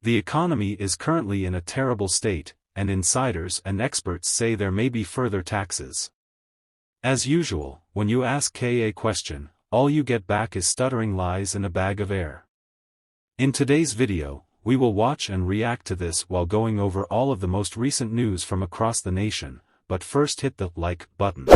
The economy is currently in a terrible state, and insiders and experts say there may be further taxes. As usual, when you ask Kay a question, all you get back is stuttering lies and a bag of air. In today's video, we will watch and react to this while going over all of the most recent news from across the nation, but first hit the like button.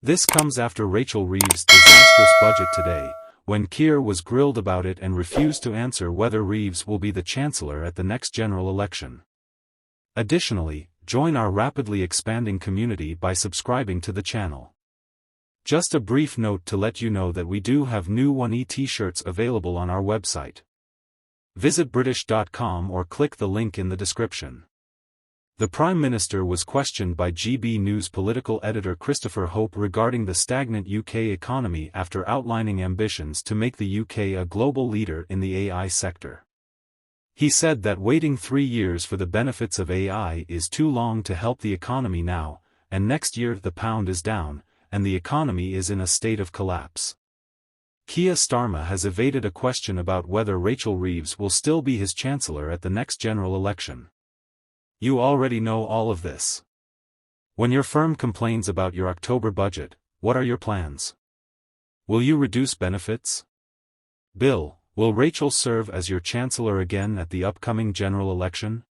This comes after Rachel Reeves' disastrous budget today, when Keir was grilled about it and refused to answer whether Reeves will be the Chancellor at the next general election. Additionally, join our rapidly expanding community by subscribing to the channel. Just a brief note to let you know that we do have new 1E t-shirts available on our website. Visit British.com or click the link in the description. The Prime Minister was questioned by GB News political editor Christopher Hope regarding the stagnant UK economy after outlining ambitions to make the UK a global leader in the AI sector. He said that waiting 3 years for the benefits of AI is too long to help the economy now, and next year the pound is down, and the economy is in a state of collapse. Keir Starmer has evaded a question about whether Rachel Reeves will still be his Chancellor at the next general election. You already know all of this. When your firm complains about your October budget, what are your plans? Will you reduce benefits? Bill, will Rachel serve as your Chancellor again at the upcoming general election?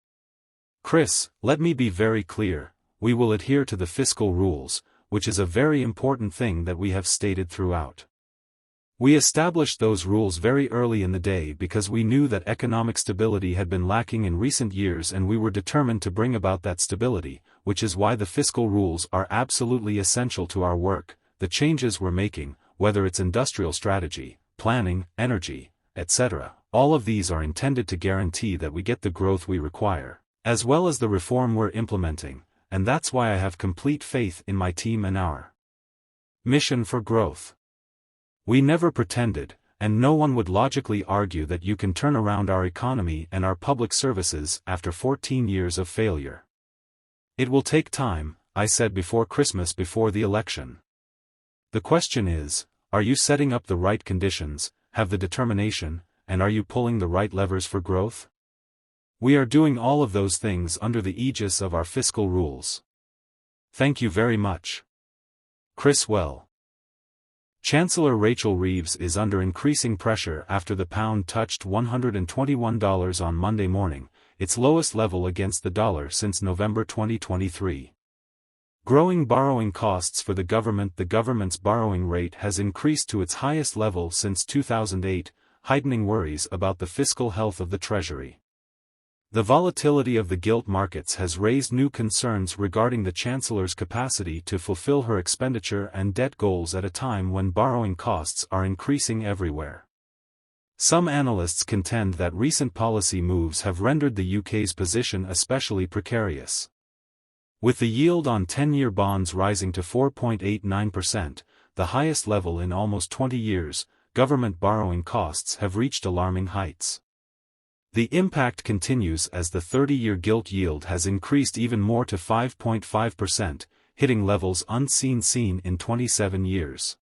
Chris, let me be very clear, we will adhere to the fiscal rules, which is a very important thing that we have stated throughout. We established those rules very early in the day because we knew that economic stability had been lacking in recent years and we were determined to bring about that stability, which is why the fiscal rules are absolutely essential to our work. The changes we're making, whether it's industrial strategy, planning, energy, etc., all of these are intended to guarantee that we get the growth we require, as well as the reform we're implementing, and that's why I have complete faith in my team and our mission for growth. We never pretended, and no one would logically argue that you can turn around our economy and our public services after 14 years of failure. It will take time, I said before Christmas before the election. The question is, are you setting up the right conditions, have the determination, and are you pulling the right levers for growth? We are doing all of those things under the aegis of our fiscal rules. Thank you very much. Chris. Well, Chancellor Rachel Reeves is under increasing pressure after the pound touched $121 on Monday morning, its lowest level against the dollar since November 2023. Growing borrowing costs for the government's borrowing rate has increased to its highest level since 2008, heightening worries about the fiscal health of the Treasury. The volatility of the gilt markets has raised new concerns regarding the Chancellor's capacity to fulfill her expenditure and debt goals at a time when borrowing costs are increasing everywhere. Some analysts contend that recent policy moves have rendered the UK's position especially precarious. With the yield on 10-year bonds rising to 4.89%, the highest level in almost 20 years, government borrowing costs have reached alarming heights. The impact continues as the 30-year gilt yield has increased even more to 5.5%, hitting levels seen in 27 years.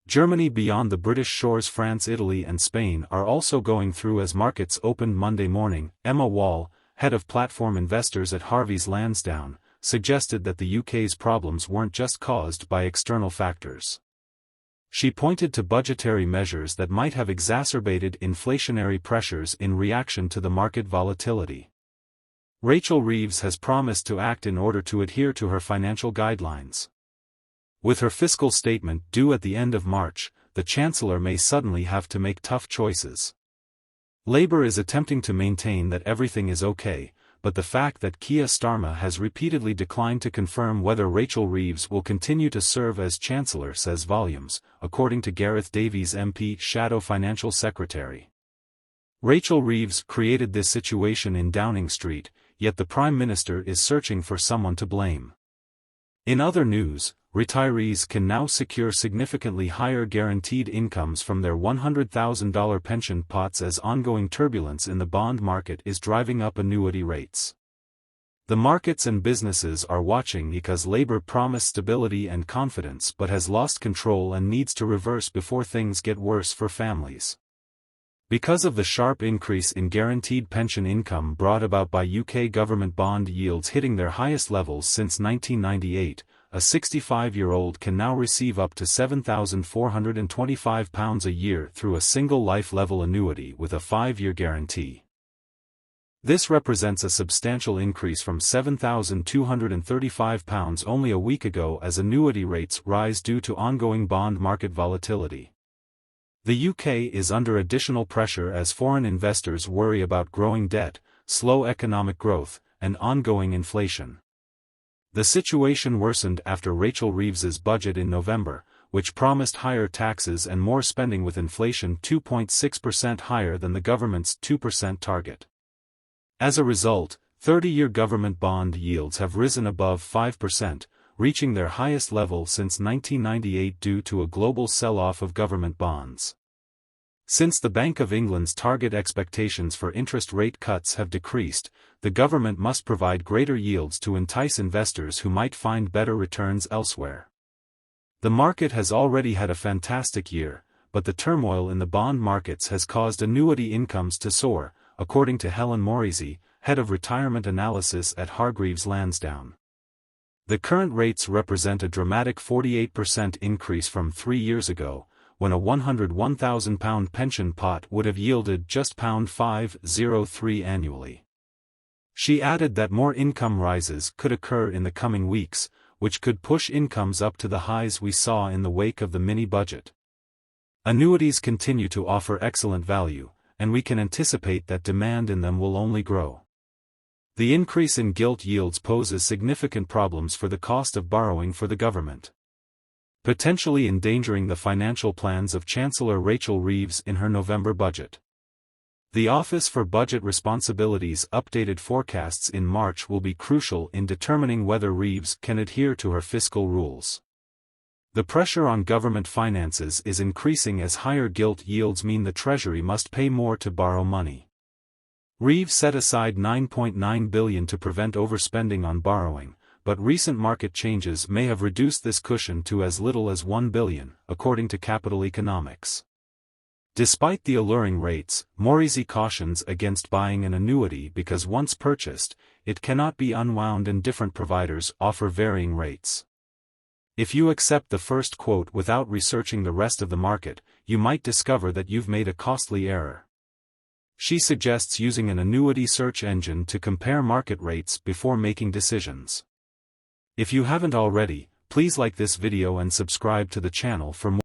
Germany beyond the British shores, France, Italy and Spain are also going through as markets opened Monday morning. Emma Wall, head of platform investors at Harvey's Lansdowne, suggested that the UK's problems weren't just caused by external factors. She pointed to budgetary measures that might have exacerbated inflationary pressures in reaction to the market volatility. Rachel Reeves has promised to act in order to adhere to her financial guidelines. With her fiscal statement due at the end of March, the Chancellor may suddenly have to make tough choices. Labour is attempting to maintain that everything is okay, but the fact that Keir Starmer has repeatedly declined to confirm whether Rachel Reeves will continue to serve as Chancellor says volumes, according to Gareth Davies MP, Shadow Financial Secretary. Rachel Reeves created this situation in Downing Street, yet the Prime Minister is searching for someone to blame. In other news, retirees can now secure significantly higher guaranteed incomes from their $100,000 pension pots as ongoing turbulence in the bond market is driving up annuity rates. The markets and businesses are watching because Labour promised stability and confidence but has lost control and needs to reverse before things get worse for families. Because of the sharp increase in guaranteed pension income brought about by UK government bond yields hitting their highest levels since 1998, a 65-year-old can now receive up to £7,425 a year through a single life-level annuity with a 5-year guarantee. This represents a substantial increase from £7,235 only a week ago as annuity rates rise due to ongoing bond market volatility. The UK is under additional pressure as foreign investors worry about growing debt, slow economic growth, and ongoing inflation. The situation worsened after Rachel Reeves's budget in November, which promised higher taxes and more spending with inflation 2.6% higher than the government's 2% target. As a result, 30-year government bond yields have risen above 5%, reaching their highest level since 1998 due to a global sell-off of government bonds. Since the Bank of England's target expectations for interest rate cuts have decreased, the government must provide greater yields to entice investors who might find better returns elsewhere. The market has already had a fantastic year, but the turmoil in the bond markets has caused annuity incomes to soar, according to Helen Morrissey, head of retirement analysis at Hargreaves Lansdown. The current rates represent a dramatic 48% increase from 3 years ago, when a £101,000 pension pot would have yielded just £503 annually. She added that more income rises could occur in the coming weeks, which could push incomes up to the highs we saw in the wake of the mini-budget. Annuities continue to offer excellent value, and we can anticipate that demand in them will only grow. The increase in gilt yields poses significant problems for the cost of borrowing for the government, potentially endangering the financial plans of Chancellor Rachel Reeves in her November budget. The Office for Budget Responsibility's updated forecasts in March will be crucial in determining whether Reeves can adhere to her fiscal rules. The pressure on government finances is increasing as higher gilt yields mean the Treasury must pay more to borrow money. Reeves set aside £9.9 billion to prevent overspending on borrowing, but recent market changes may have reduced this cushion to as little as £1 billion, according to Capital Economics. Despite the alluring rates, Morrissey cautions against buying an annuity because once purchased, it cannot be unwound and different providers offer varying rates. If you accept the first quote without researching the rest of the market, you might discover that you've made a costly error. She suggests using an annuity search engine to compare market rates before making decisions. If you haven't already, please like this video and subscribe to the channel for more.